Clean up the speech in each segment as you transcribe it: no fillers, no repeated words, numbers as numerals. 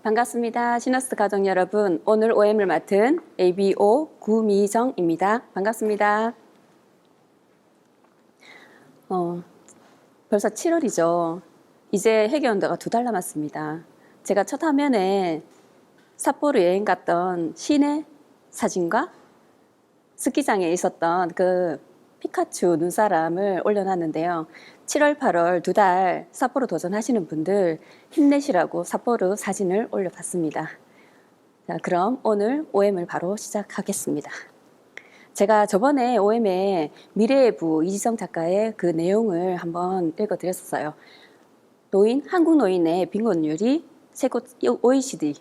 반갑습니다. 시너스 가족 여러분. 오늘 OM을 맡은 ABO 구미정입니다. 반갑습니다. 벌써 7월이죠. 이제 회계연도가 2달 남았습니다. 제가 첫 화면에 삿포로 여행 갔던 시내 사진과 스키장에 있었던 그 피카츄 눈사람을 올려놨는데요. 7월, 8월 2달 삿포로 도전하시는 분들 힘내시라고 삿포로 사진을 올려봤습니다. 자, 그럼 오늘 OM을 바로 시작하겠습니다. 제가 저번에 OM에 미래의 부 이지성 작가의 그 내용을 한번 읽어드렸었어요. 한국 노인의 빈곤율이 OECD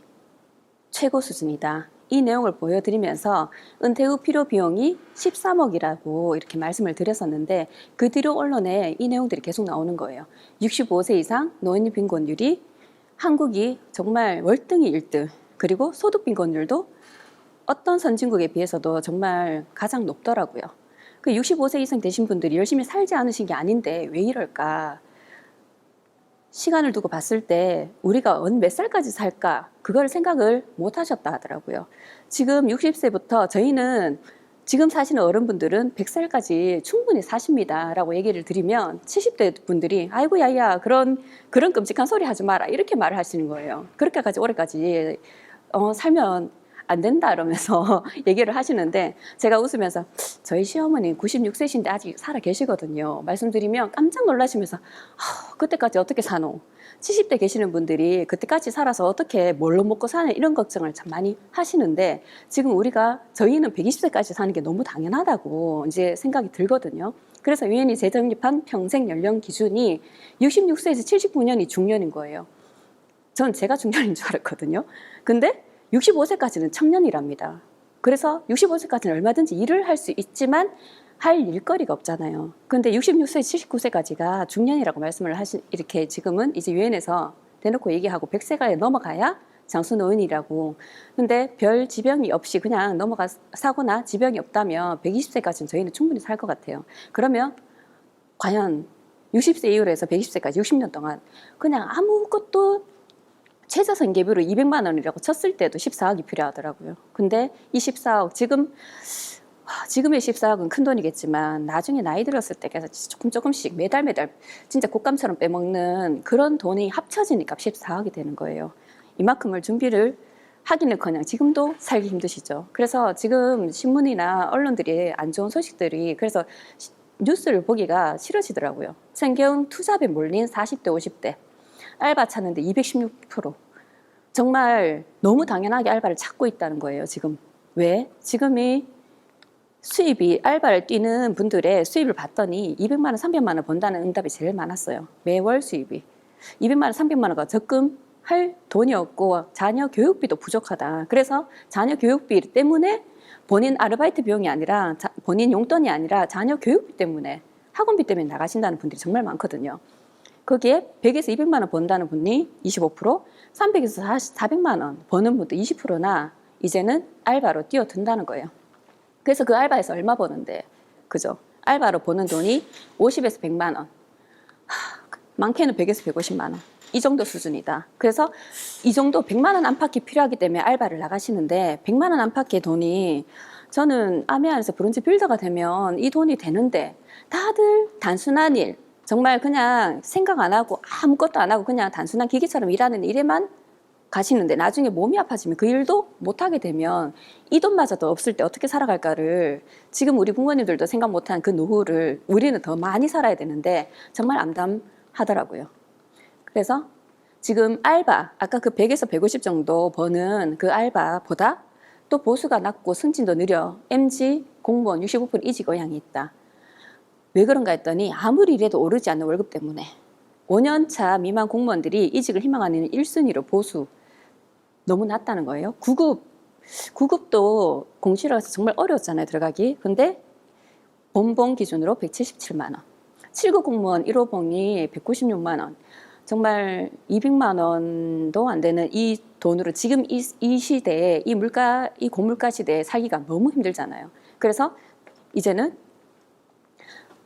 최고 수준이다. 이 내용을 보여드리면서 은퇴 후 필요 비용이 13억이라고 이렇게 말씀을 드렸었는데 그 뒤로 언론에 이 내용들이 계속 나오는 거예요. 65세 이상 노인 빈곤율이 한국이 정말 월등히 1등, 그리고 소득 빈곤율도 어떤 선진국에 비해서도 정말 가장 높더라고요. 그 65세 이상 되신 분들이 열심히 살지 않으신 게 아닌데 왜 이럴까? 시간을 두고 봤을 때 우리가 몇 살까지 살까? 그걸 생각을 못 하셨다 하더라고요. 지금 60세부터 저희는 지금 사시는 어른분들은 100살까지 충분히 사십니다 라고 얘기를 드리면 70대 분들이 아이고 야야 그런 끔찍한 소리 하지 마라 이렇게 말을 하시는 거예요. 그렇게까지 오래까지 살면 안 된다 이러면서 얘기를 하시는데 제가 웃으면서 저희 시어머니 96세신데 아직 살아 계시거든요. 말씀드리면 깜짝 놀라시면서 그때까지 어떻게 사노? 70대 계시는 분들이 그때까지 살아서 어떻게 뭘로 먹고 사는 이런 걱정을 참 많이 하시는데 지금 저희는 120세까지 사는 게 너무 당연하다고 이제 생각이 들거든요. 그래서 유엔이 재정립한 평생 연령 기준이 66세에서 79년이 중년인 거예요. 전 제가 중년인 줄 알았거든요. 근데 65세까지는 청년이랍니다. 그래서 65세까지는 얼마든지 일을 할 수 있지만 할 일거리가 없잖아요. 근데 66세, 79세까지가 중년이라고 말씀을 이렇게 지금은 이제 유엔에서 대놓고 얘기하고 100세가 넘어가야 장수노인이라고. 근데 별 지병이 없이 그냥 사거나 지병이 없다면 120세까지는 저희는 충분히 살 것 같아요. 그러면 과연 60세 이후로 해서 120세까지 60년 동안 그냥 아무것도 최저생계비로 200만 원이라고 쳤을 때도 14억이 필요하더라고요. 근데 이 14억, 지금의 14억은 큰 돈이겠지만 나중에 나이 들었을 때 조금씩 매달 진짜 곶감처럼 빼먹는 그런 돈이 합쳐지니까 14억이 되는 거예요. 이만큼을 준비를 하기는커녕 지금도 살기 힘드시죠. 그래서 지금 신문이나 언론들이 안 좋은 소식들이 그래서 뉴스를 보기가 싫어지더라고요. 생계형 투잡에 몰린 40대, 50대. 알바 찾는데 216%. 정말 너무 당연하게 알바를 찾고 있다는 거예요, 지금. 왜? 지금이 수입이 알바를 뛰는 분들의 수입을 봤더니 200만 원, 300만 원 번다는 응답이 제일 많았어요. 매월 수입이. 200만 원, 300만 원가 적금할 돈이 없고 자녀 교육비도 부족하다. 그래서 자녀 교육비 때문에 본인 아르바이트 비용이 아니라 본인 용돈이 아니라 자녀 교육비 때문에 학원비 때문에 나가신다는 분들이 정말 많거든요. 거기에 100에서 200만 원 번다는 분이 25%, 300에서 400만 원 버는 분도 20%나 이제는 알바로 뛰어든다는 거예요. 그래서 그 알바에서 얼마 버는데, 그죠? 알바로 버는 돈이 50에서 100만 원, 많게는 100에서 150만 원. 이 정도 수준이다. 그래서 이 정도 100만 원 안팎이 필요하기 때문에 알바를 나가시는데 100만 원 안팎의 돈이 저는 아메안에서 브론즈 빌더가 되면 이 돈이 되는데 다들 단순한 일, 정말 그냥 생각 안 하고 아무것도 안 하고 그냥 단순한 기계처럼 일하는 일에만 가시는데 나중에 몸이 아파지면 그 일도 못하게 되면 이 돈마저도 없을 때 어떻게 살아갈까를 지금 우리 부모님들도 생각 못한 그 노후를 우리는 더 많이 살아야 되는데 정말 암담하더라고요. 그래서 지금 알바, 아까 그 100에서 150 정도 버는 그 알바보다 또 보수가 낮고 승진도 느려 MG 공무원 65% 이직 의향이 있다. 왜 그런가 했더니 아무리 일해도 오르지 않는 월급 때문에 5년차 미만 공무원들이 이직을 희망하는 1순위로 보수 너무 낮다는 거예요. 9급도 공시라서 정말 어려웠잖아요, 들어가기. 근데 본봉 기준으로 177만 원. 7급 공무원 1호봉이 196만 원. 정말 200만 원도 안 되는 이 돈으로 지금 이 시대에 이 고물가 시대에 살기가 너무 힘들잖아요. 그래서 이제는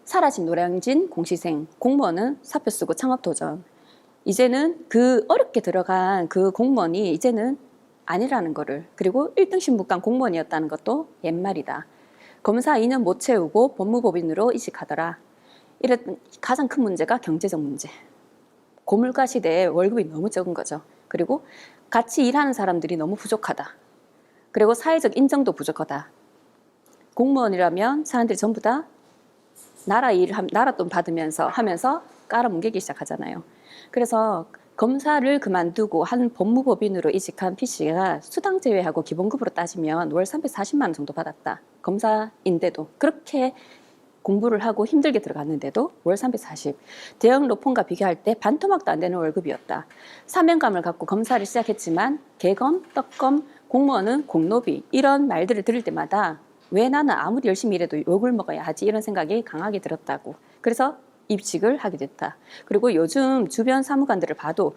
사라진 노량진 공시생, 공무원은 사표 쓰고 창업도전. 이제는 그 어렵게 들어간 그 공무원이 이제는 아니라는 거를, 그리고 1등 신분감 공무원이었다는 것도 옛말이다. 검사 2년 못 채우고 법무법인으로 이직하더라. 이랬던 가장 큰 문제가 경제적 문제. 고물가 시대에 월급이 너무 적은 거죠. 그리고 같이 일하는 사람들이 너무 부족하다. 그리고 사회적 인정도 부족하다. 공무원이라면 사람들이 전부 다 나라 돈 받으면서 하면서 깔아뭉개기 시작하잖아요. 그래서 검사를 그만두고 한 법무법인으로 이직한 P씨가 수당 제외하고 기본급으로 따지면 월 340만 원 정도 받았다. 검사인데도 그렇게 공부를 하고 힘들게 들어갔는데도 월 340. 대형 로펌과 비교할 때 반토막도 안 되는 월급이었다. 사명감을 갖고 검사를 시작했지만 개검, 떡검, 공무원은 공노비 이런 말들을 들을 때마다 왜 나는 아무리 열심히 일해도 욕을 먹어야 하지 이런 생각이 강하게 들었다고. 그래서 입직을 하게 됐다. 그리고 요즘 주변 사무관들을 봐도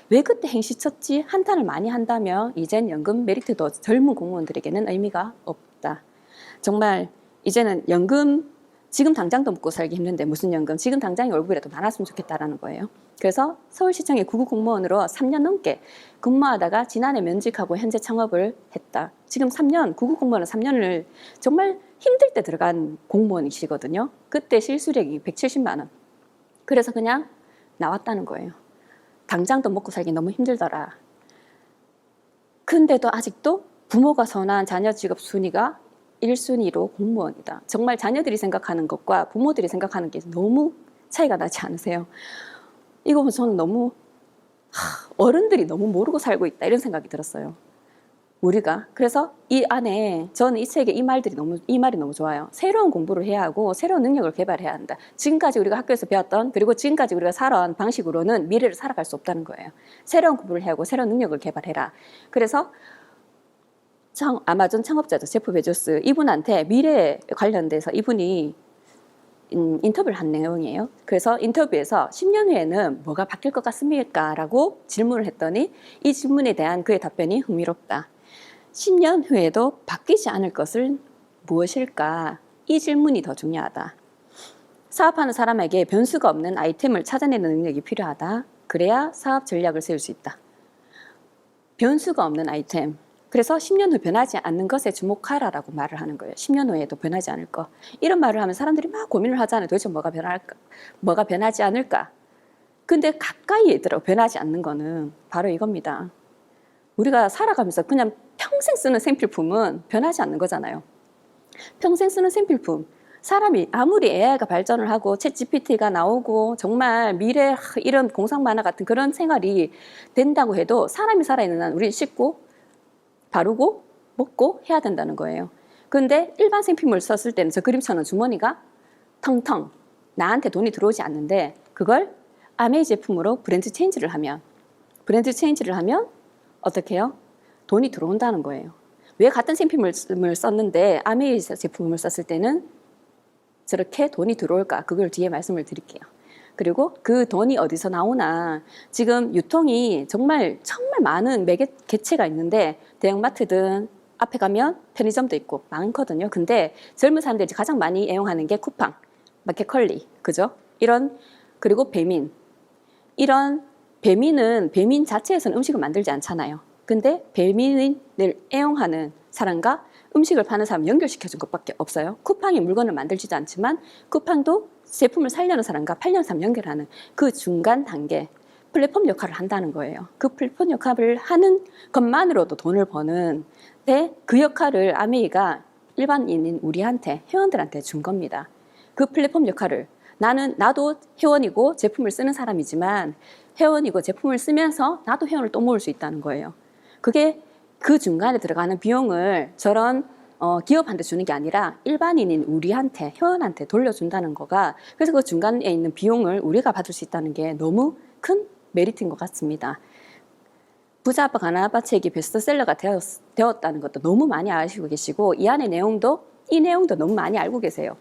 왜 그때 행시쳤지? 한탄을 많이 한다며 이젠 연금 메리트도 젊은 공무원들에게는 의미가 없다. 정말 이제는 연금 지금 당장도 먹고 살기 힘든데 무슨 연금, 지금 당장의 월급이라도 많았으면 좋겠다라는 거예요. 그래서 서울시청의 구급 공무원으로 3년 넘게 근무하다가 지난해 면직하고 현재 창업을 했다. 지금 3년, 구급 공무원은 3년을 정말 힘들 때 들어간 공무원이시거든요. 그때 실수령이 170만 원. 그래서 그냥 나왔다는 거예요. 당장도 먹고 살기 너무 힘들더라. 근데도 아직도 부모가 선한 자녀 직업 순위가 1순위로 공무원이다. 정말 자녀들이 생각하는 것과 부모들이 생각하는 게 너무 차이가 나지 않으세요? 이거 저는 너무 어른들이 너무 모르고 살고 있다 이런 생각이 들었어요. 우리가. 그래서 이 안에 저는 이 책의 이 말이 너무 좋아요. 새로운 공부를 해야 하고 새로운 능력을 개발해야 한다. 지금까지 우리가 학교에서 배웠던 그리고 지금까지 우리가 살아온 방식으로는 미래를 살아갈 수 없다는 거예요. 새로운 공부를 해야 하고 새로운 능력을 개발해라. 그래서 아마존 창업자죠. 제프 베조스 이분한테 미래에 관련돼서 이분이 인터뷰를 한 내용이에요. 그래서 인터뷰에서 10년 후에는 뭐가 바뀔 것 같습니까? 라고 질문을 했더니 이 질문에 대한 그의 답변이 흥미롭다. 10년 후에도 바뀌지 않을 것은 무엇일까? 이 질문이 더 중요하다. 사업하는 사람에게 변수가 없는 아이템을 찾아내는 능력이 필요하다. 그래야 사업 전략을 세울 수 있다. 변수가 없는 아이템. 그래서 10년 후 변하지 않는 것에 주목하라라고 말을 하는 거예요. 10년 후에도 변하지 않을 것. 이런 말을 하면 사람들이 막 고민을 하잖아요. 도대체 뭐가 변하지 않을까? 근데 가까이에 있더라고. 변하지 않는 거는 바로 이겁니다. 우리가 살아가면서 그냥 평생 쓰는 생필품은 변하지 않는 거잖아요. 평생 쓰는 생필품. 사람이 아무리 AI가 발전을 하고 챗 GPT가 나오고 정말 미래 이런 공상 만화 같은 그런 생활이 된다고 해도 사람이 살아있는 한 우리는 씻고 바르고 먹고 해야 된다는 거예요. 그런데 일반 생필품을 썼을 때는 저 그림처럼 주머니가 텅텅 나한테 돈이 들어오지 않는데 그걸 아메이 제품으로 브랜드 체인지를 하면 어떻게 해요? 돈이 들어온다는 거예요. 왜 같은 생필품을 썼는데 아메이 제품을 썼을 때는 저렇게 돈이 들어올까? 그걸 뒤에 말씀을 드릴게요. 그리고 그 돈이 어디서 나오나 지금 유통이 정말 많은 매개체가 있는데 대형마트든 앞에 가면 편의점도 있고 많거든요. 근데 젊은 사람들이 가장 많이 애용하는 게 쿠팡, 마켓컬리, 그죠? 그리고 배민. 배민 자체에서는 음식을 만들지 않잖아요. 근데 배민을 애용하는 사람과 음식을 파는 사람 연결시켜준 것밖에 없어요. 쿠팡이 물건을 만들지도 않지만 쿠팡도 제품을 살려는 사람과 팔려는 사람 연결하는 그 중간 단계 플랫폼 역할을 한다는 거예요. 그 플랫폼 역할을 하는 것만으로도 돈을 버는데 그 역할을 아메이가 일반인인 우리한테 회원들한테 준 겁니다. 그 플랫폼 역할을 나도 회원이고 제품을 쓰는 사람이지만 회원이고 제품을 쓰면서 나도 회원을 또 모을 수 있다는 거예요. 그게 그 중간에 들어가는 비용을 저런 기업한테 주는 게 아니라 일반인인 우리한테 회원한테 돌려준다는 거가 그래서 그 중간에 있는 비용을 우리가 받을 수 있다는 게 너무 큰 메리트인 것 같습니다. 부자 아빠 가난 아빠 책이 베스트셀러가 되었다는 것도 너무 많이 아시고 계시고 이 내용도 너무 많이 알고 계세요.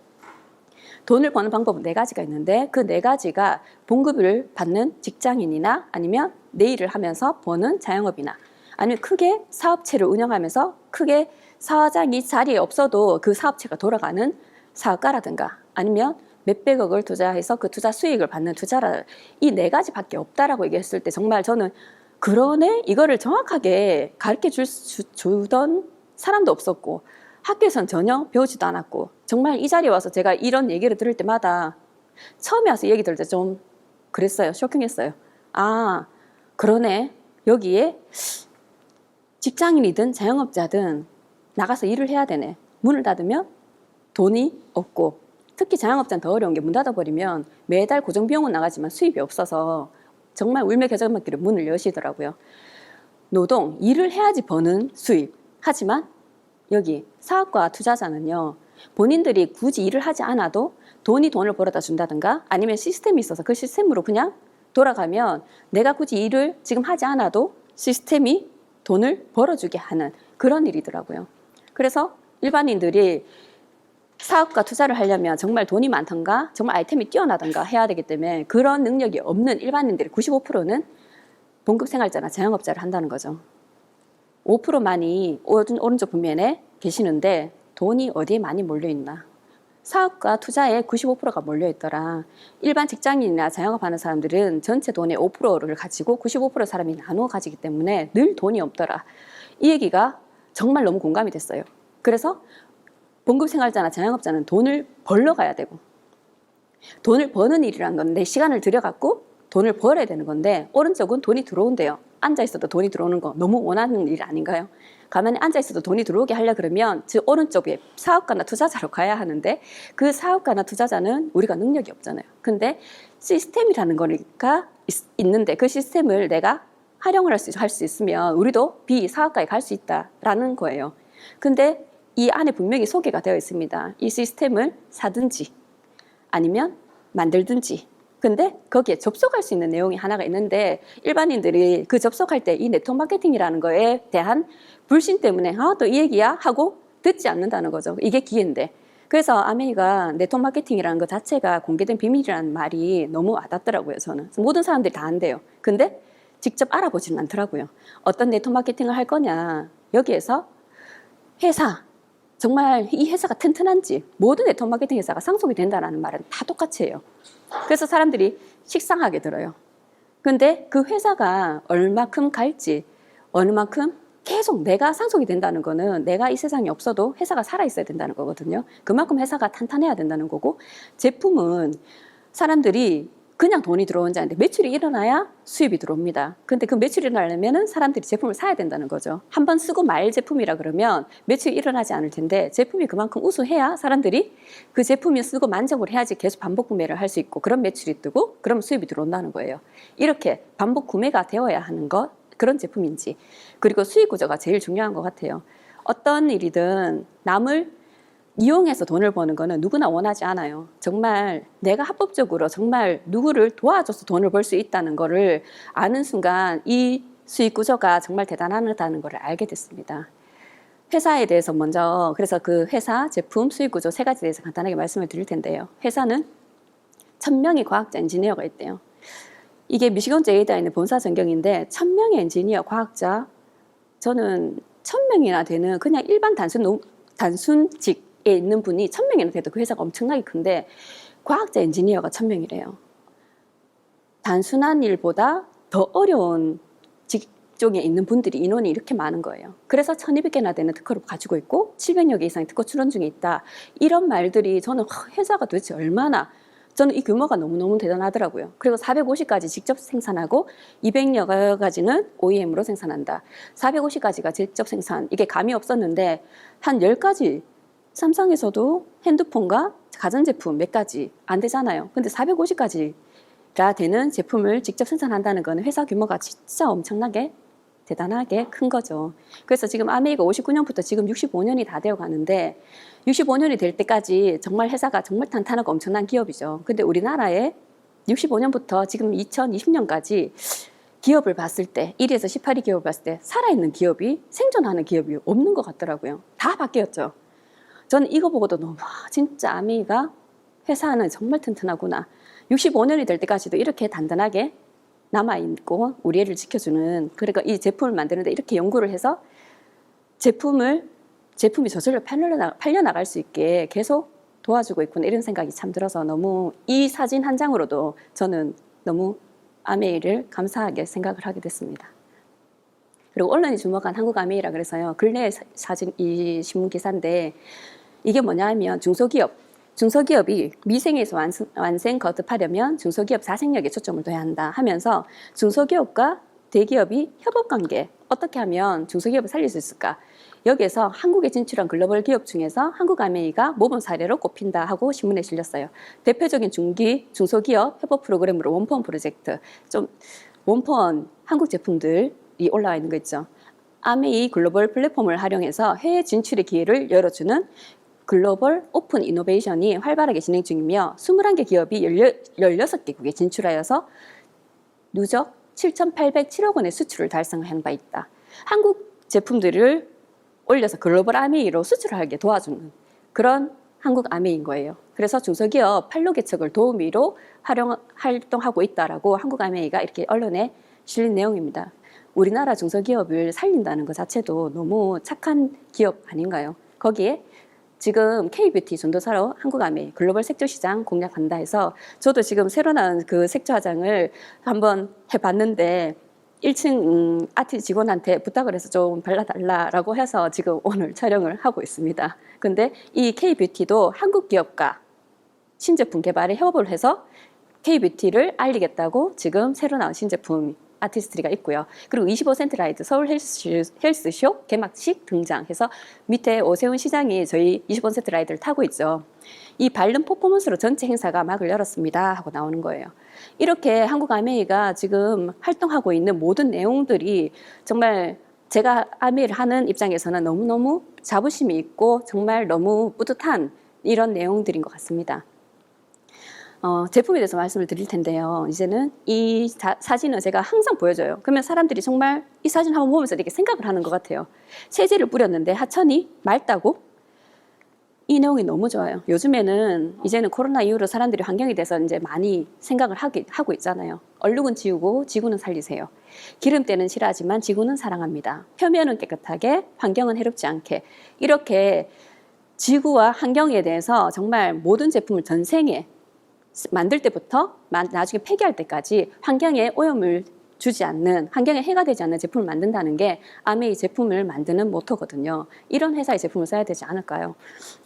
돈을 버는 방법은 4가지가 있는데 그 4가지가 봉급을 받는 직장인이나 아니면 내 일을 하면서 버는 자영업이나 아니면 크게 사업체를 운영하면서 크게 사장이 자리에 없어도 그 사업체가 돌아가는 사업가라든가 아니면 몇백억을 투자해서 그 투자 수익을 받는 투자라 이 네 가지밖에 없다라고 얘기했을 때 정말 저는 그러네? 이거를 정확하게 가르쳐 주던 사람도 없었고 학교에선 전혀 배우지도 않았고 정말 이 자리에 와서 제가 이런 얘기를 들을 때마다 처음에 와서 얘기 들을 때 좀 그랬어요. 쇼킹했어요. 아, 그러네. 여기에 직장인이든 자영업자든 나가서 일을 해야 되네. 문을 닫으면 돈이 없고 특히 자영업자는 더 어려운 게 문 닫아버리면 매달 고정비용은 나가지만 수입이 없어서 정말 울며 겨자 먹기로 문을 여시더라고요. 노동, 일을 해야지 버는 수입. 하지만 여기 사업과 투자자는요. 본인들이 굳이 일을 하지 않아도 돈을 벌어다 준다든가 아니면 시스템이 있어서 그 시스템으로 그냥 돌아가면 내가 굳이 일을 지금 하지 않아도 시스템이 돈을 벌어주게 하는 그런 일이더라고요. 그래서 일반인들이 사업과 투자를 하려면 정말 돈이 많던가 정말 아이템이 뛰어나던가 해야 되기 때문에 그런 능력이 없는 일반인들의 95%는 봉급생활자나 자영업자를 한다는 거죠. 5%만이 오른쪽 분면에 계시는데 돈이 어디에 많이 몰려있나. 사업과 투자에 95%가 몰려있더라. 일반 직장인이나 자영업하는 사람들은 전체 돈의 5%를 가지고 95% 사람이 나누어 가지기 때문에 늘 돈이 없더라. 이 얘기가 정말 너무 공감이 됐어요. 그래서 봉급생활자나 자영업자는 돈을 벌러 가야 되고 돈을 버는 일이란 건 내 시간을 들여갖고 돈을 벌어야 되는 건데 오른쪽은 돈이 들어온대요. 앉아있어도 돈이 들어오는 거 너무 원하는 일 아닌가요? 가만히 앉아있어도 돈이 들어오게 하려 그러면 즉 오른쪽에 사업가나 투자자로 가야 하는데 그 사업가나 투자자는 우리가 능력이 없잖아요. 근데 시스템이라는 거니까 있는데 그 시스템을 내가 활용을 할 수 있으면 우리도 비사업가에 갈 수 있다라는 거예요. 근데 이 안에 분명히 소개가 되어 있습니다. 이 시스템을 사든지 아니면 만들든지. 근데 거기에 접속할 수 있는 내용이 하나가 있는데 일반인들이 그 접속할 때 이 네트워크 마케팅이라는 거에 대한 불신 때문에 또 이 얘기야? 하고 듣지 않는다는 거죠. 이게 기회인데. 그래서 아메이가 네트워크 마케팅이라는 것 자체가 공개된 비밀이라는 말이 너무 와닿더라고요. 저는. 모든 사람들이 다 안돼요. 근데 직접 알아보지는 않더라고요. 어떤 네트워크 마케팅을 할 거냐. 여기에서 회사, 정말 이 회사가 튼튼한지 모든 네트워크 마케팅 회사가 상속이 된다는 말은 다 똑같이 해요. 그래서 사람들이 식상하게 들어요. 근데 그 회사가 얼마큼 갈지 어느 만큼 계속 내가 상속이 된다는 거는 내가 이 세상에 없어도 회사가 살아있어야 된다는 거거든요. 그만큼 회사가 탄탄해야 된다는 거고 제품은 사람들이 그냥 돈이 들어오는 자인데 매출이 일어나야 수입이 들어옵니다. 근데 그 매출이 일어나려면 사람들이 제품을 사야 된다는 거죠. 한번 쓰고 말 제품이라 그러면 매출이 일어나지 않을 텐데 제품이 그만큼 우수해야 사람들이 그 제품을 쓰고 만족을 해야지 계속 반복 구매를 할 수 있고 그런 매출이 뜨고 그럼 수입이 들어온다는 거예요. 이렇게 반복 구매가 되어야 하는 것 그런 제품인지 그리고 수익 구조가 제일 중요한 것 같아요. 어떤 일이든 남을 이용해서 돈을 버는 거는 누구나 원하지 않아요. 정말 내가 합법적으로 정말 누구를 도와줘서 돈을 벌 수 있다는 거를 아는 순간 이 수익 구조가 정말 대단하다는 걸 알게 됐습니다. 회사에 대해서 먼저 그래서 그 회사, 제품, 수익 구조 세 가지에 대해서 간단하게 말씀을 드릴 텐데요. 회사는 1000명의 과학자, 엔지니어가 있대요. 이게 미시건 제이다에 있는 본사 전경인데 1000명의 엔지니어, 과학자 저는 1000명이나 되는 그냥 일반 단순직 에 있는 분이 1000명이나 돼도 그 회사가 엄청나게 큰데 과학자 엔지니어가 1000명이래요. 단순한 일보다 더 어려운 직종에 있는 분들이 인원이 이렇게 많은 거예요. 그래서 1200개나 되는 특허를 가지고 있고 700여 개 이상의 특허 출원 중에 있다. 이런 말들이 저는 회사가 도대체 얼마나 저는 이 규모가 너무너무 대단하더라고요. 그리고 450가지 직접 생산하고 200여 가지는 OEM으로 생산한다. 450가지가 직접 생산. 이게 감이 없었는데 한 10가지 삼성에서도 핸드폰과 가전제품 몇 가지 안 되잖아요. 근데 450가지가 되는 제품을 직접 생산한다는 거는 회사 규모가 진짜 엄청나게 대단하게 큰 거죠. 그래서 지금 아메이가 59년부터 지금 65년이 다 되어 가는데 65년이 될 때까지 정말 회사가 정말 탄탄하고 엄청난 기업이죠. 근데 우리나라에 65년부터 지금 2020년까지 기업을 봤을 때 1위에서 18위 기업을 봤을 때 살아있는 기업이 생존하는 기업이 없는 것 같더라고요. 다 바뀌었죠. 저는 이거 보고도 너무 진짜 아메이가 회사는 정말 튼튼하구나. 65년이 될 때까지도 이렇게 단단하게 남아있고 우리 애를 지켜주는 그러니까 이 제품을 만드는데 이렇게 연구를 해서 제품이 저절로 팔려나갈 수 있게 계속 도와주고 있구나 이런 생각이 참 들어서 너무 이 사진 한 장으로도 저는 너무 아메이를 감사하게 생각을 하게 됐습니다. 그리고 언론이 주목한 한국 아메이라 그래서요. 근래 사진 이 신문 기사인데 이게 뭐냐 하면 중소기업이 미생에서 완생 거듭하려면 중소기업 자생력에 초점을 둬야 한다 하면서 중소기업과 대기업이 협업관계 어떻게 하면 중소기업을 살릴 수 있을까? 여기에서 한국에 진출한 글로벌 기업 중에서 한국 아메이가 모범 사례로 꼽힌다 하고 신문에 실렸어요. 대표적인 중소기업 협업 프로그램으로 원포원 프로젝트, 좀 원포원 한국 제품들이 올라와 있는 거 있죠. 아메이 글로벌 플랫폼을 활용해서 해외 진출의 기회를 열어주는 글로벌 오픈 이노베이션이 활발하게 진행 중이며 21개 기업이 16개국에 진출하여서 누적 7,807억 원의 수출을 달성한 바 있다. 한국 제품들을 올려서 글로벌 아메이로 수출하게 도와주는 그런 한국 아메이인 거예요. 그래서 중소기업 판로 개척을 도우미로 활동하고 있다라고 한국 아메이가 이렇게 언론에 실린 내용입니다. 우리나라 중소기업을 살린다는 것 자체도 너무 착한 기업 아닌가요? 거기에 지금 K뷰티 전도사로 한국 아메이 글로벌 색조 시장 공략한다 해서 저도 지금 새로 나온 그 색조 화장을 한번 해봤는데 1층 아티 직원한테 부탁을 해서 좀 발라달라라고 해서 지금 오늘 촬영을 하고 있습니다. 근데 이 K뷰티도 한국 기업과 신제품 개발에 협업을 해서 K뷰티를 알리겠다고 지금 새로 나온 신제품 아티스트리가 있고요. 그리고 25센트 라이트 서울 헬스쇼 개막식 등장해서 밑에 오세훈 시장이 저희 25센트 라이트를 타고 있죠. 이 발른 퍼포먼스로 전체 행사가 막을 열었습니다 하고 나오는 거예요. 이렇게 한국 아메이가 지금 활동하고 있는 모든 내용들이 정말 제가 아메이를 하는 입장에서는 너무너무 자부심이 있고 정말 너무 뿌듯한 이런 내용들인 것 같습니다. 제품에 대해서 말씀을 드릴 텐데요. 이제는 이 사진은 제가 항상 보여줘요. 그러면 사람들이 정말 이 사진 한번 보면서 이렇게 생각을 하는 것 같아요. 세제를 뿌렸는데 하천이 맑다고? 이 내용이 너무 좋아요. 요즘에는 이제는 코로나 이후로 사람들이 환경에 대해서 이제 많이 생각을 하고 있잖아요. 얼룩은 지우고 지구는 살리세요. 기름때는 싫어하지만 지구는 사랑합니다. 표면은 깨끗하게, 환경은 해롭지 않게. 이렇게 지구와 환경에 대해서 정말 모든 제품을 전생에 만들 때부터 나중에 폐기할 때까지 환경에 오염을 주지 않는, 환경에 해가 되지 않는 제품을 만든다는 게 아메이 제품을 만드는 모토거든요. 이런 회사의 제품을 써야 되지 않을까요?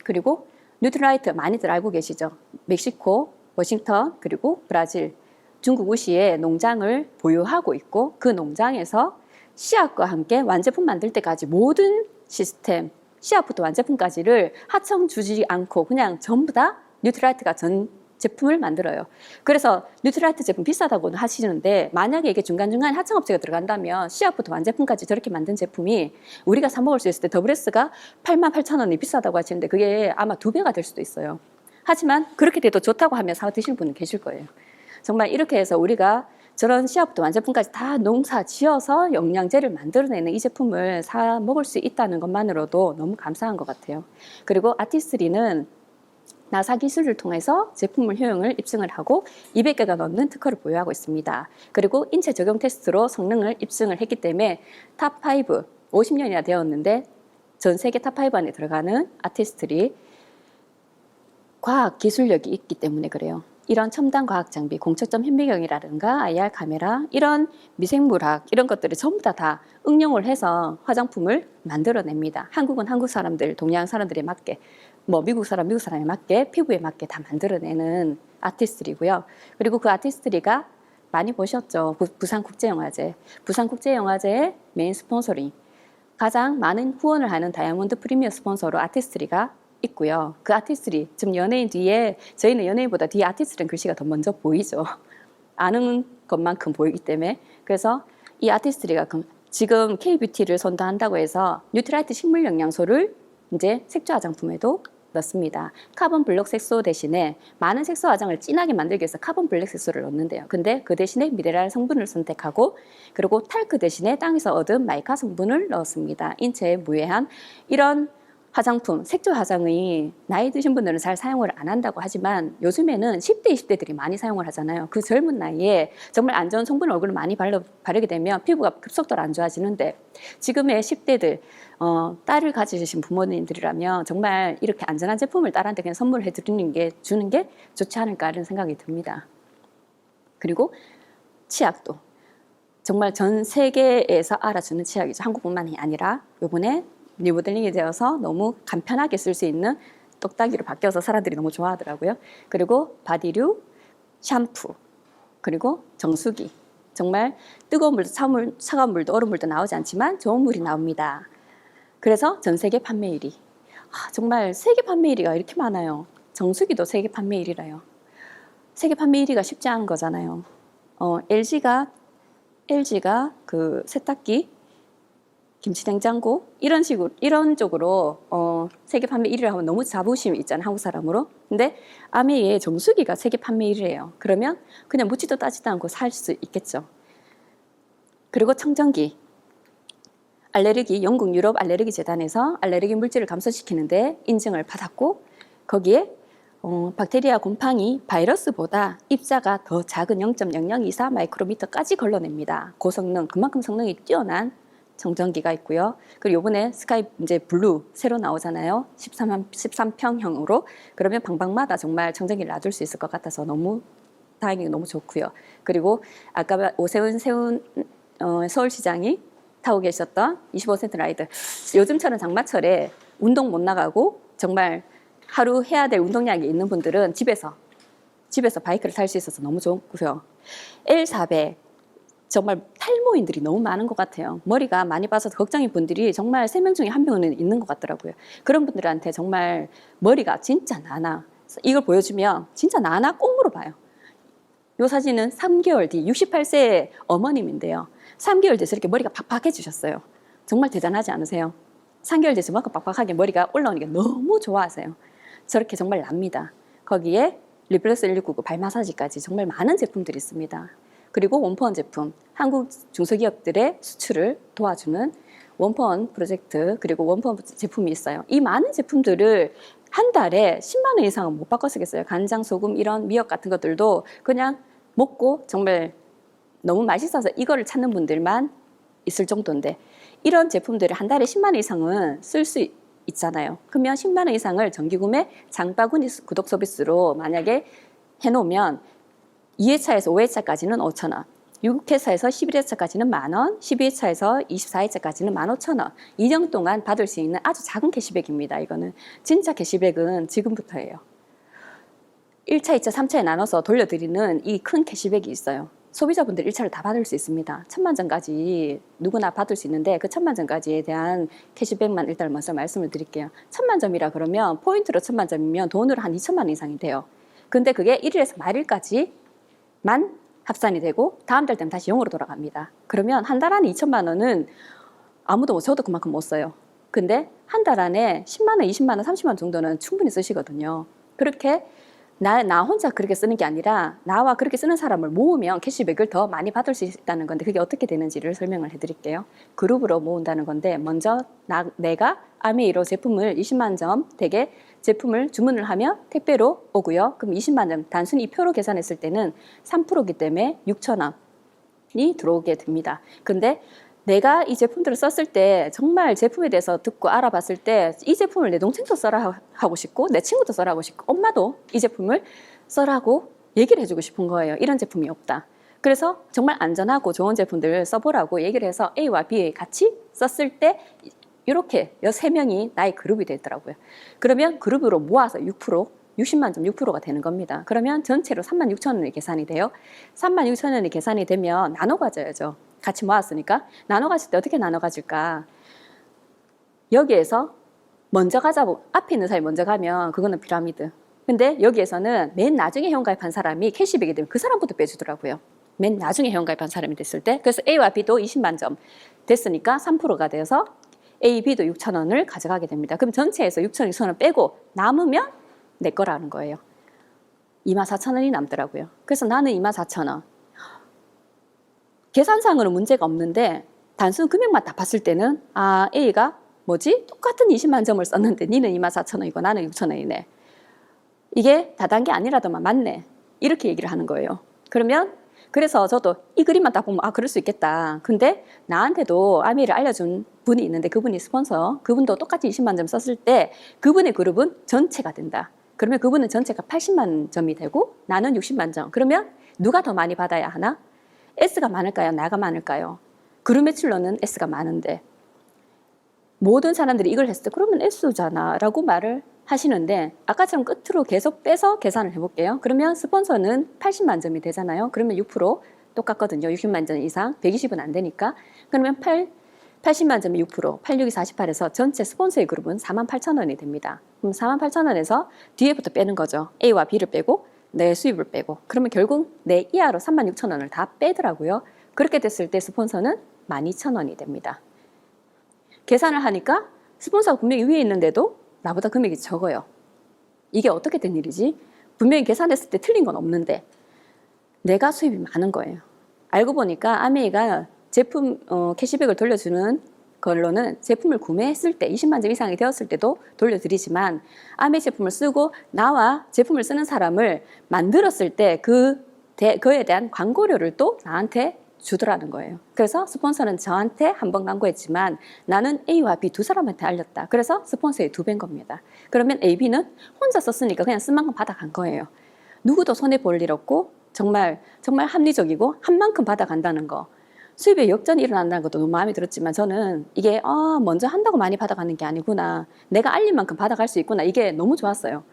그리고 뉴트라이트 많이들 알고 계시죠? 멕시코, 워싱턴, 그리고 브라질, 중국 우시에 농장을 보유하고 있고 그 농장에서 씨앗과 함께 완제품 만들 때까지 모든 시스템, 씨앗부터 완제품까지를 하청 주지 않고 그냥 전부 다 뉴트라이트가 전 제품을 만들어요. 그래서 뉴트라이트 제품 비싸다고는 하시는데 만약에 이게 중간중간 하청업체가 들어간다면 씨앗부터 완제품까지 저렇게 만든 제품이 우리가 사 먹을 수 있을 때 더블S가 88,000원이 비싸다고 하시는데 그게 아마 2배가 될 수도 있어요. 하지만 그렇게 돼도 좋다고 하면 사 드실 분은 계실 거예요. 정말 이렇게 해서 우리가 저런 씨앗부터 완제품까지 다 농사 지어서 영양제를 만들어내는 이 제품을 사 먹을 수 있다는 것만으로도 너무 감사한 것 같아요. 그리고 아티스트리는 나사 기술을 통해서 제품을 효용을 입증을 하고 200개가 넘는 특허를 보유하고 있습니다. 그리고 인체 적용 테스트로 성능을 입증을 했기 때문에 탑5, 50년이나 되었는데 전 세계 탑5 안에 들어가는 아티스트리 과학 기술력이 있기 때문에 그래요. 이런 첨단 과학 장비, 공초점 현미경이라든가 IR 카메라, 이런 미생물학 이런 것들을 전부 다 응용을 해서 화장품을 만들어냅니다. 한국은 한국 사람들, 동양 사람들에 맞게, 미국 사람에 맞게, 피부에 맞게 다 만들어내는 아티스트리고요. 그리고 그 아티스트리가 많이 보셨죠? 부산국제영화제. 부산국제영화제의 메인 스폰서링. 가장 많은 후원을 하는 다이아몬드 프리미어 스폰서로 아티스트리가 있고요. 그 아티스트리, 지금 연예인 뒤에, 저희는 연예인보다 뒤에 아티스트리는 글씨가 더 먼저 보이죠. 아는 것만큼 보이기 때문에. 그래서 이 아티스트리가 지금 K뷰티를 선도한다고 해서 뉴트라이트 식물 영양소를 이제 색조 화장품에도 넣습니다. 카본 블록 색소 대신에 많은 색소 화장을 진하게 만들기 위해서 카본 블랙 색소를 넣는데요. 근데 그 대신에 미네랄 성분을 선택하고 그리고 탈크 대신에 땅에서 얻은 마이카 성분을 넣었습니다. 인체에 무해한 이런 화장품, 색조 화장이 나이 드신 분들은 잘 사용을 안 한다고 하지만 요즘에는 10대, 20대들이 많이 사용을 하잖아요. 그 젊은 나이에 정말 안 좋은 성분을 얼굴에 많이 바르게 되면 피부가 급속도로 안 좋아지는데 지금의 10대들, 딸을 가지신 부모님들이라면 정말 이렇게 안전한 제품을 딸한테 그냥 선물해 주는 게 좋지 않을까 이런 생각이 듭니다. 그리고 치약도 정말 전 세계에서 알아주는 치약이죠. 한국뿐만이 아니라 이번에 리모델링이 되어서 너무 간편하게 쓸 수 있는 똑딱이로 바뀌어서 사람들이 너무 좋아하더라고요. 그리고 바디류, 샴푸, 그리고 정수기. 정말 뜨거운 물도 차가운 물도 얼음 물도 나오지 않지만 좋은 물이 나옵니다. 그래서 전 세계 판매 1위. 정말 세계 판매 1위가 이렇게 많아요. 정수기도 세계 판매 1위라요. 세계 판매 1위가 쉽지 않은 거잖아요. LG가 그 세탁기, 김치냉장고 이런 쪽으로 세계 판매 1위를 하면 너무 자부심이 있잖아요, 한국 사람으로. 근데 아메이의 정수기가 세계 판매 1위예요. 그러면 그냥 묻지도 따지도 않고 살 수 있겠죠. 그리고 청정기, 영국 유럽 알레르기 재단에서 알레르기 물질을 감소시키는데 인증을 받았고 거기에 박테리아 곰팡이 바이러스보다 입자가 더 작은 0.0024 마이크로미터까지 걸러냅니다. 고성능, 그만큼 성능이 뛰어난 청정기가 있고요. 그리고 이번에 스카이 이제 블루 새로 나오잖아요. 13평형으로. 그러면 방방마다 정말 청정기를 놔둘 수 있을 것 같아서 너무 다행히 너무 좋고요. 그리고 아까 오세훈 서울시장이 타고 계셨던 25센트 라이드. 요즘처럼 장마철에 운동 못 나가고 정말 하루 해야 될 운동량이 있는 분들은 집에서 바이크를 탈 수 있어서 너무 좋고요. L400 정말 탈모인들이 너무 많은 것 같아요. 머리가 많이 빠져서 걱정인 분들이 정말 3명 중에 1명은 있는 것 같더라고요. 그런 분들한테 정말 머리가 진짜 나나 이걸 보여주면 진짜 나나 꼭 물어봐요. 이 사진은 3개월 뒤 68세 어머님인데요. 3개월 돼서 이렇게 머리가 팍팍해지셨어요. 정말 대단하지 않으세요? 3개월 돼서 막 빡빡하게 머리가 올라오는 게 너무 좋아하세요. 저렇게 정말 납니다. 거기에 리플렉스 1699 발 마사지까지 정말 많은 제품들이 있습니다. 그리고 원포원 제품, 한국 중소기업들의 수출을 도와주는 원포원 프로젝트, 그리고 원포원 제품이 있어요. 이 많은 제품들을 한 달에 10만 원 이상은 못 바꿔 쓰겠어요. 간장, 소금, 이런 미역 같은 것들도 그냥 먹고 정말 너무 맛있어서 이거를 찾는 분들만 있을 정도인데 이런 제품들을 한 달에 10만 원 이상은 쓸 수 있잖아요. 그러면 10만 원 이상을 정기구매 장바구니 구독 서비스로 만약에 해놓으면 2회차에서 5회차까지는 5,000원, 6회차에서 11회차까지는 만원, 12회차에서 24회차까지는 15,000원. 2년 동안 받을 수 있는 아주 작은 캐시백입니다. 이거는 진짜 캐시백은 지금부터예요. 1차, 2차, 3차에 나눠서 돌려드리는 이 큰 캐시백이 있어요. 소비자분들 1차를 다 받을 수 있습니다. 10,000전까지 누구나 받을 수 있는데 그 10,000전까지에 대한 캐시백만 일단 먼저 말씀을 드릴게요. 10,000점이라 그러면 포인트로 10,000점이면 돈으로 한 2천만 원 이상이 돼요. 근데 그게 1일에서 말일까지만 합산이 되고 다음 달 되면 다시 0으로 돌아갑니다. 그러면 한 달 안에 2천만 원은 아무도 저도 그만큼 못 써요. 근데 한 달 안에 10만 원, 20만 원, 30만 원 정도는 충분히 쓰시거든요. 그렇게 나 혼자 그렇게 쓰는 게 아니라 나와 그렇게 쓰는 사람을 모으면 캐시백을 더 많이 받을 수 있다는 건데 그게 어떻게 되는지를 설명을 해드릴게요. 그룹으로 모은다는 건데 먼저 내가 아메이로 제품을 20만 점 되게 제품을 주문을 하면 택배로 오고요. 그럼 20만 점 단순히 표로 계산했을 때는 3%이기 때문에 6,000원이 들어오게 됩니다. 근데 내가 이 제품들을 썼을 때 정말 제품에 대해서 듣고 알아봤을 때 이 제품을 내 동생도 써라 하고 싶고 내 친구도 써라 하고 싶고 엄마도 이 제품을 써라고 얘기를 해주고 싶은 거예요. 이런 제품이 없다. 그래서 정말 안전하고 좋은 제품들을 써보라고 얘기를 해서 A와 B 같이 썼을 때 이렇게 3명이 나의 그룹이 되더라고요. 그러면 그룹으로 모아서 6%, 60만 점 6%가 되는 겁니다. 그러면 전체로 36,000원이 계산이 돼요. 36,000원이 계산이 되면 나눠 가져야죠. 같이 모았으니까. 나눠 가질 때 어떻게 나눠 가질까? 여기에서 먼저 가자고 앞에 있는 사람이 먼저 가면 그거는 피라미드. 근데 여기에서는 맨 나중에 회원가입한 사람이 캐시백이 되면 그 사람부터 빼주더라고요. 맨 나중에 회원가입한 사람이 됐을 때. 그래서 A와 B도 20만 점 됐으니까 3%가 되어서 A, B도 6,000원을 가져가게 됩니다. 그럼 전체에서 6,000원 빼고 남으면 내 거라는 거예요. 24,000원이 남더라고요. 그래서 나는 24,000원. 계산상으로는 문제가 없는데 단순 금액만 다 봤을 때는 A가 뭐지? 똑같은 20만 점을 썼는데 니는 24,000원이고 나는 6,000원이네. 이게 다단계 아니라더만 맞네. 이렇게 얘기를 하는 거예요. 그래서 저도 이 그림만 딱 보면 그럴 수 있겠다. 근데 나한테도 아미를 알려준 분이 있는데 그분이 스폰서, 그분도 똑같이 20만 점 썼을 때 그분의 그룹은 전체가 된다. 그러면 그분은 전체가 80만 점이 되고 나는 60만 점. 그러면 누가 더 많이 받아야 하나? S가 많을까요? 나가 많을까요? 그룹 매출로는 S가 많은데 모든 사람들이 이걸 했을 때 그러면 S잖아 라고 말을 하시는데 아까처럼 끝으로 계속 빼서 계산을 해볼게요. 그러면 스폰서는 80만 점이 되잖아요. 그러면 6% 똑같거든요. 60만 점 이상 120은 안 되니까. 그러면 80만 점이 6%, 86이 48에서 전체 스폰서의 그룹은 48,000원이 됩니다. 그럼 48,000원에서 뒤에부터 빼는 거죠. A와 B를 빼고 내 수입을 빼고 그러면 결국 내 이하로 36,000원을 다 빼더라고요. 그렇게 됐을 때 스폰서는 12,000원이 됩니다. 계산을 하니까 스폰서가 분명히 위에 있는데도 나보다 금액이 적어요. 이게 어떻게 된 일이지? 분명히 계산했을 때 틀린 건 없는데 내가 수입이 많은 거예요. 알고 보니까 아메이가 제품 캐시백을 돌려주는 걸로는 제품을 구매했을 때 20만 점 이상이 되었을 때도 돌려드리지만 아메이 제품을 쓰고 나와 제품을 쓰는 사람을 만들었을 때 그에 대한 광고료를 또 나한테 주더라는 거예요. 그래서 스폰서는 저한테 한 번 광고했지만 나는 A와 B 두 사람한테 알렸다. 그래서 스폰서의 2배인 겁니다. 그러면 A, B는 혼자 썼으니까 그냥 쓴 만큼 받아간 거예요. 누구도 손해볼 일 없고 정말 합리적이고 한 만큼 받아간다는 거. 수입에 역전이 일어난다는 것도 너무 마음에 들었지만 저는 이게 먼저 한다고 많이 받아가는 게 아니구나. 내가 알린 만큼 받아갈 수 있구나. 이게 너무 좋았어요.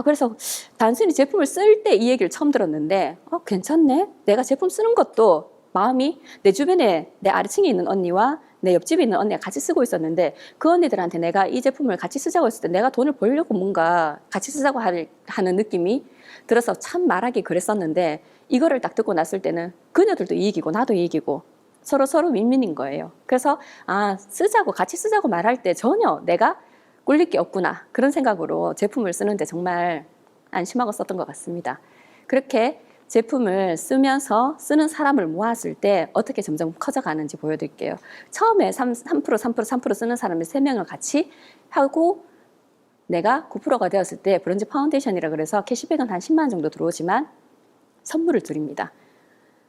그래서 단순히 제품을 쓸 때 이 얘기를 처음 들었는데 괜찮네. 내가 제품 쓰는 것도 마음이 내 주변에 내 아래층에 있는 언니와 내 옆집에 있는 언니가 같이 쓰고 있었는데 그 언니들한테 내가 이 제품을 같이 쓰자고 했을 때 내가 돈을 벌려고 뭔가 같이 쓰자고 하는 느낌이 들어서 참 말하기 그랬었는데 이거를 딱 듣고 났을 때는 그녀들도 이익이고 나도 이익이고 서로 윈윈인 거예요. 그래서 같이 쓰자고 말할 때 전혀 내가 꿀릴 게 없구나 그런 생각으로 제품을 쓰는데 정말 안심하고 썼던 것 같습니다. 그렇게 제품을 쓰면서 쓰는 사람을 모았을 때 어떻게 점점 커져가는지 보여드릴게요. 처음에 3% 쓰는 사람이 3명을 같이 하고 내가 9%가 되었을 때 브론즈 파운데이션이라 그래서 캐시백은 한 10만 원 정도 들어오지만 선물을 드립니다.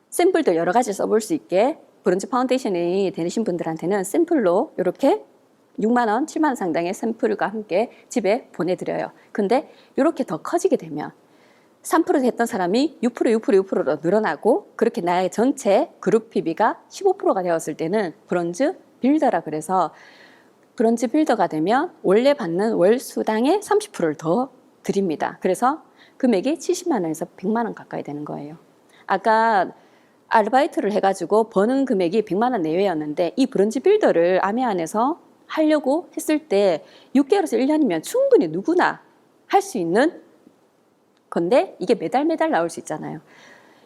샘플들 여러 가지 써볼 수 있게 브론즈 파운데이션이 되신 분들한테는 샘플로 이렇게 6만 원, 7만 원 상당의 샘플과 함께 집에 보내드려요. 근데 이렇게 더 커지게 되면 3% 했던 사람이 6%로 늘어나고 그렇게 나의 전체 그룹 PB가 15%가 되었을 때는 브론즈 빌더라 그래서 브론즈 빌더가 되면 원래 받는 월 수당의 30%를 더 드립니다. 그래서 금액이 70만 원에서 100만 원 가까이 되는 거예요. 아까 아르바이트를 해가지고 버는 금액이 100만 원 내외였는데 이 브론즈 빌더를 아메 안에서 하려고 했을 때 6개월에서 1년이면 충분히 누구나 할 수 있는 건데 이게 매달 나올 수 있잖아요.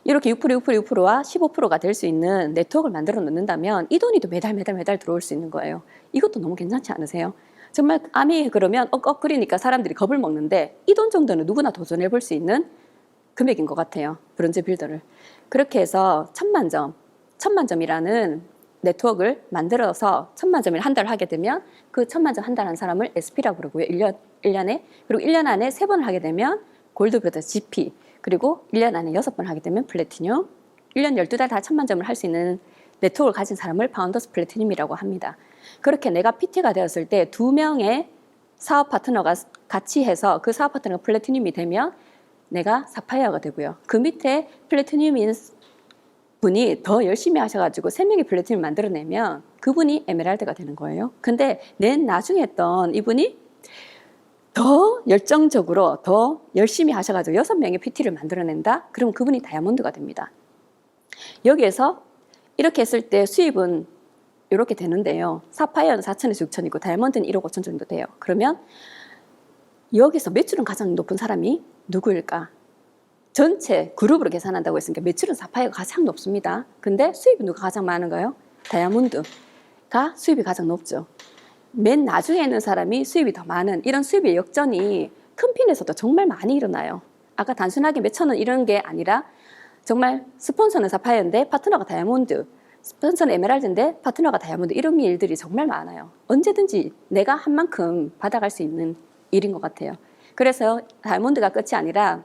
이렇게 6%와 15%가 될 수 있는 네트워크를 만들어 놓는다면 이 돈이 또 매달 들어올 수 있는 거예요. 이것도 너무 괜찮지 않으세요? 정말 암이 그러면 끓이니까 사람들이 겁을 먹는데 이 돈 정도는 누구나 도전해 볼 수 있는 금액인 것 같아요. 브론즈 빌더를. 그렇게 해서 1000만 점이라는 네트워크를 만들어서 1000만 점을 한 달을 하게 되면 그 1000만 점 한 달 한 사람을 SP라고 그러고요. 1년에. 그리고 1년 안에 3번을 하게 되면 골드 브로더 GP, 그리고 1년 안에 6번 하게 되면 플래티늄, 1년 12달 다 1000만 점을 할 수 있는 네트워크를 가진 사람을 파운더스 플래티늄이라고 합니다. 그렇게 내가 PT가 되었을 때 2명의 사업 파트너가 같이 해서 그 사업 파트너가 플래티늄이 되면 내가 사파이어가 되고요. 그 밑에 플래티늄인 분이 더 열심히 하셔가지고 3명의 플래티늄을 만들어내면 그분이 에메랄드가 되는 거예요. 근데 맨 나중에 했던 이분이 더 열정적으로 더 열심히 하셔가지고 6명의 PT를 만들어낸다? 그럼 그분이 다이아몬드가 됩니다. 여기에서 이렇게 했을 때 수입은 이렇게 되는데요. 사파이어는 4천에서 6천이고 다이아몬드는 1억 5천 정도 돼요. 그러면 여기서 매출은 가장 높은 사람이 누구일까? 전체 그룹으로 계산한다고 했으니까 매출은 사파이어가 가장 높습니다. 근데 수입은 누가 가장 많은가요? 다이아몬드가 수입이 가장 높죠. 맨 나중에 있는 사람이 수입이 더 많은 이런 수입의 역전이 큰 핀에서도 정말 많이 일어나요. 아까 단순하게 몇천 원 이런 게 아니라 정말 스폰서는 사파이어인데 파트너가 다이아몬드, 스폰서는 에메랄드인데 파트너가 다이아몬드, 이런 일들이 정말 많아요. 언제든지 내가 한 만큼 받아갈 수 있는 일인 것 같아요. 그래서 다이아몬드가 끝이 아니라,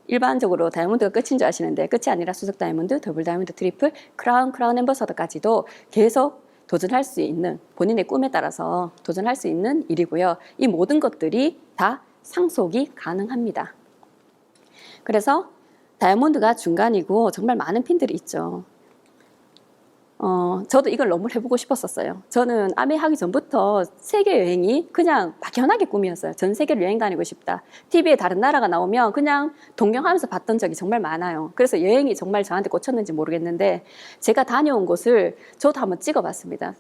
일반적으로 다이아몬드가 끝인 줄 아시는데 끝이 아니라 수석 다이아몬드, 더블 다이아몬드, 트리플, 크라운 앰버서더까지도 계속 도전할 수 있는, 본인의 꿈에 따라서 도전할 수 있는 일이고요. 이 모든 것들이 다 상속이 가능합니다. 그래서 다이아몬드가 중간이고 정말 많은 핀들이 있죠. 저도 이걸 너무 해보고 싶었었어요. 저는 아메 하기 전부터 세계 여행이 그냥 막연하게 꿈이었어요. 전 세계를 여행 다니고 싶다. TV에 다른 나라가 나오면 그냥 동경하면서 봤던 적이 정말 많아요. 그래서 여행이 정말 저한테 꽂혔는지 모르겠는데, 제가 다녀온 곳을 저도 한번 찍어봤습니다.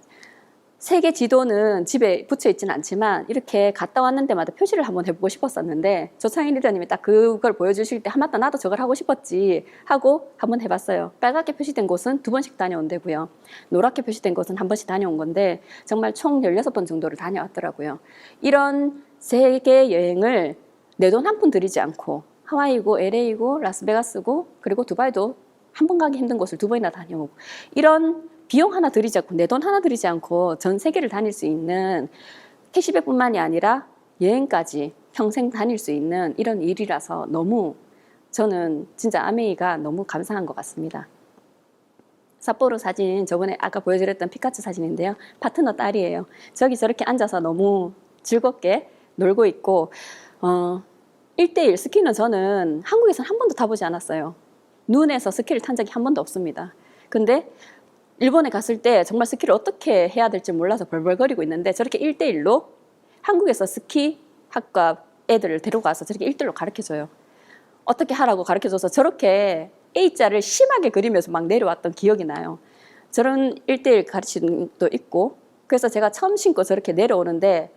세계 지도는 집에 붙여 있지는 않지만 이렇게 갔다 왔는 데마다 표시를 한번 해보고 싶었었는데, 조창인 리더님이 딱 그걸 보여주실 때 맞다, 나도 저걸 하고 싶었지 하고 한번 해봤어요. 빨갛게 표시된 곳은 2번씩 다녀온 데고요. 노랗게 표시된 곳은 1번씩 다녀온 건데 정말 총 16번 정도를 다녀왔더라고요. 이런 세계 여행을 내 돈 한 푼 들이지 않고, 하와이고 LA고 라스베가스고 그리고 두바이도 한 번 가기 힘든 곳을 2번이나 다녀오고, 이런 비용 하나 들이지 않고 내 돈 하나 들이지 않고 전 세계를 다닐 수 있는, 캐시백뿐만이 아니라 여행까지 평생 다닐 수 있는 이런 일이라서 너무, 저는 진짜 아메이가 너무 감사한 것 같습니다. 삿포로 사진, 저번에 아까 보여드렸던 피카츄 사진인데요. 파트너 딸이에요. 저기 저렇게 앉아서 너무 즐겁게 놀고 있고, 1대1 스키는 저는 한국에서는 한 번도 타보지 않았어요. 눈에서 스키를 탄 적이 한 번도 없습니다. 근데 일본에 갔을 때 정말 스키를 어떻게 해야 될지 몰라서 벌벌거리고 있는데, 저렇게 1대1로 한국에서 스키 학과 애들을 데려가서 저렇게 1대1로 가르쳐줘요. 어떻게 하라고 가르쳐줘서 저렇게 A자를 심하게 그리면서 막 내려왔던 기억이 나요. 저런 1대1 가르치는 것도 있고, 그래서 제가 처음 신고 저렇게 내려오는데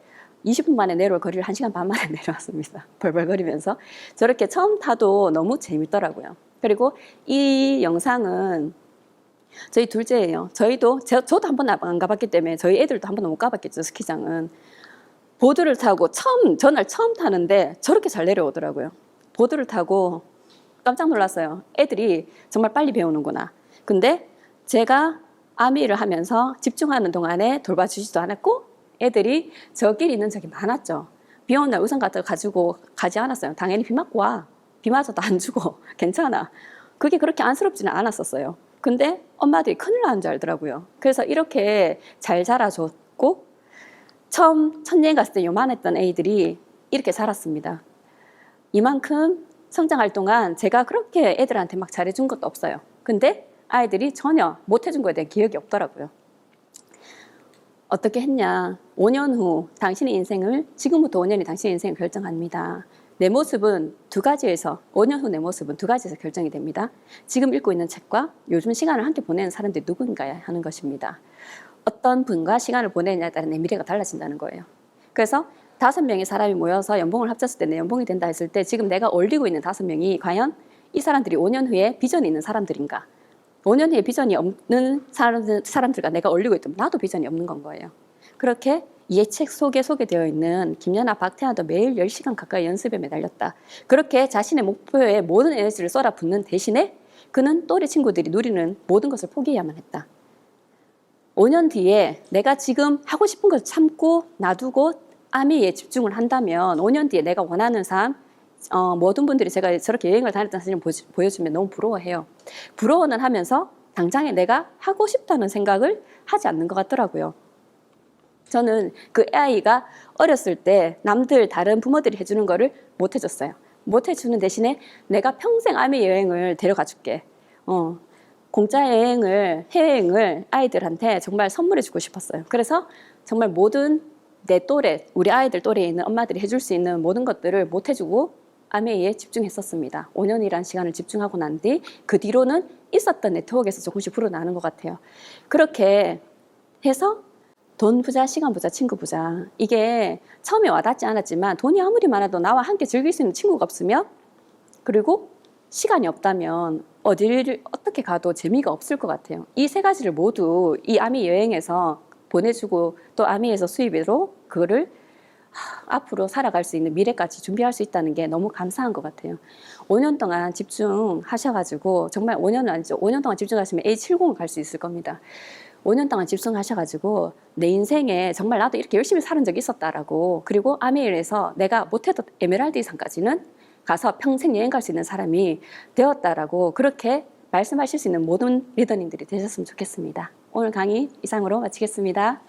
20분 만에 내려올 거리를 1시간 반 만에 내려왔습니다. 벌벌거리면서. 저렇게 처음 타도 너무 재밌더라고요. 그리고 이 영상은 저희 둘째예요. 저도 한 번 안 가봤기 때문에 저희 애들도 한 번도 못 가봤겠죠, 스키장은. 보드를 타고 전날 처음 타는데 저렇게 잘 내려오더라고요. 보드를 타고 깜짝 놀랐어요. 애들이 정말 빨리 배우는구나. 근데 제가 아미를 하면서 집중하는 동안에 돌봐주지도 않았고, 애들이 저길 있는 적이 많았죠. 비 오는 날 우산 같은 거 가지고 가지 않았어요. 당연히 비 맞고 와. 비 맞아도 안 죽어. 괜찮아. 그게 그렇게 안쓰럽지는 않았었어요. 근데 엄마들이 큰일 나는 줄 알더라고요. 그래서 이렇게 잘 자라줬고, 처음 천여행 갔을 때 요만했던 애들이 이렇게 자랐습니다. 이만큼 성장할 동안 제가 그렇게 애들한테 막 잘해준 것도 없어요. 근데 아이들이 전혀 못해준 거에 대한 기억이 없더라고요. 어떻게 했냐. 5년 후 당신의 인생을, 지금부터 5년이 당신의 인생을 결정합니다. 내 모습은 2가지에서, 5년 후 내 모습은 2가지에서 결정이 됩니다. 지금 읽고 있는 책과 요즘 시간을 함께 보내는 사람들이 누군가야 하는 것입니다. 어떤 분과 시간을 보내느냐에 따라 내 미래가 달라진다는 거예요. 그래서 5명의 사람이 모여서 연봉을 합쳤을 때 내 연봉이 된다 했을 때, 지금 내가 올리고 있는 5명이 과연 이 사람들이 5년 후에 비전이 있는 사람들인가? 5년 후에 비전이 없는 사람들과 내가 올리고 있다면 나도 비전이 없는 건 거예요. 그렇게 이 책 속에 소개되어 있는 김연아, 박태환도 매일 10시간 가까이 연습에 매달렸다. 그렇게 자신의 목표에 모든 에너지를 쏟아붓는 대신에 그는 또래 친구들이 누리는 모든 것을 포기해야만 했다. 5년 뒤에 내가 지금 하고 싶은 것을 참고 놔두고 아미에 집중을 한다면 5년 뒤에 내가 원하는 삶, 모든 분들이 제가 저렇게 여행을 다녔던 사진을 보여주면 너무 부러워해요. 부러워는 하면서 당장에 내가 하고 싶다는 생각을 하지 않는 것 같더라고요. 저는 그 아이가 어렸을 때 남들, 다른 부모들이 해주는 거를 못 해줬어요. 못 해주는 대신에 내가 평생 아미 여행을 데려가 줄게. 공짜 여행을, 해외여행을 아이들한테 정말 선물해주고 싶었어요. 그래서 정말 모든 내 또래, 우리 아이들 또래에 있는 엄마들이 해줄 수 있는 모든 것들을 못 해주고 아메이에 집중했었습니다. 5년이라는 시간을 집중하고 난 뒤 그 뒤로는 있었던 네트워크에서 조금씩 불어나는 것 같아요. 그렇게 해서 돈 부자, 시간 부자, 친구 부자, 이게 처음에 와닿지 않았지만 돈이 아무리 많아도 나와 함께 즐길 수 있는 친구가 없으면, 그리고 시간이 없다면 어디를 어떻게 가도 재미가 없을 것 같아요. 이 3가지를 모두 이 아미 여행에서 보내주고 또 아미에서 수입으로 그거를 앞으로 살아갈 수 있는 미래까지 준비할 수 있다는 게 너무 감사한 것 같아요. 5년 동안 집중하셔가지고, 정말 5년은 아니죠. 5년 동안 집중하시면 A70을 갈 수 있을 겁니다. 5년 동안 집중하셔가지고 내 인생에 정말 나도 이렇게 열심히 사는 적이 있었다라고, 그리고 아메일에서 내가 못해도 에메랄드 이상까지는 가서 평생 여행 갈 수 있는 사람이 되었다라고 그렇게 말씀하실 수 있는 모든 리더님들이 되셨으면 좋겠습니다. 오늘 강의 이상으로 마치겠습니다.